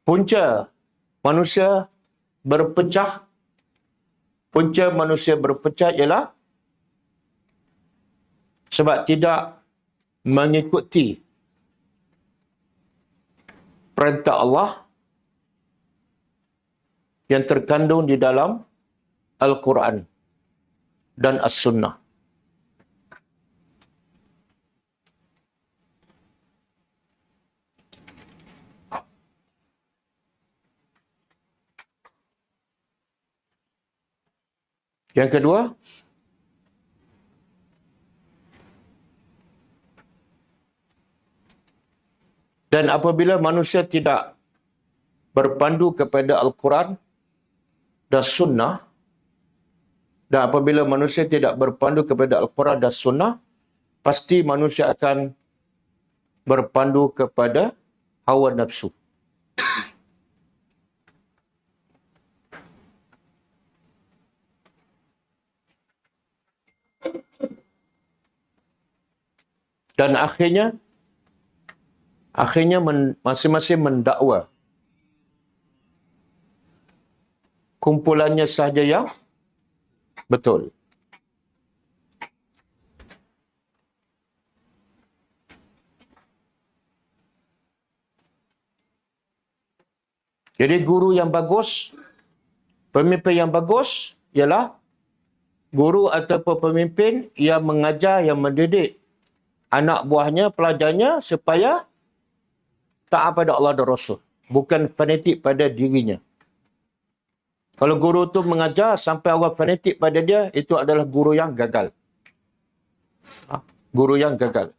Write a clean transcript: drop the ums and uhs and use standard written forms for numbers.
punca manusia berpecah, ialah sebab tidak mengikuti perintah Allah yang terkandung di dalam Al-Quran dan As-Sunnah. Yang kedua, dan apabila manusia tidak berpandu kepada Al-Quran dan Sunnah, dan apabila manusia tidak berpandu kepada Al-Quran dan Sunnah, pasti manusia akan berpandu kepada hawa nafsu. Dan akhirnya masing-masing mendakwa kumpulannya sahaja yang betul. Jadi guru yang bagus, pemimpin yang bagus ialah guru ataupun pemimpin yang mengajar, yang mendidik anak buahnya, pelajarnya supaya taat pada Allah dan Rasul. Bukan fanatik pada dirinya. Kalau guru tu mengajar sampai orang fanatik pada dia, itu adalah guru yang gagal. Guru yang gagal.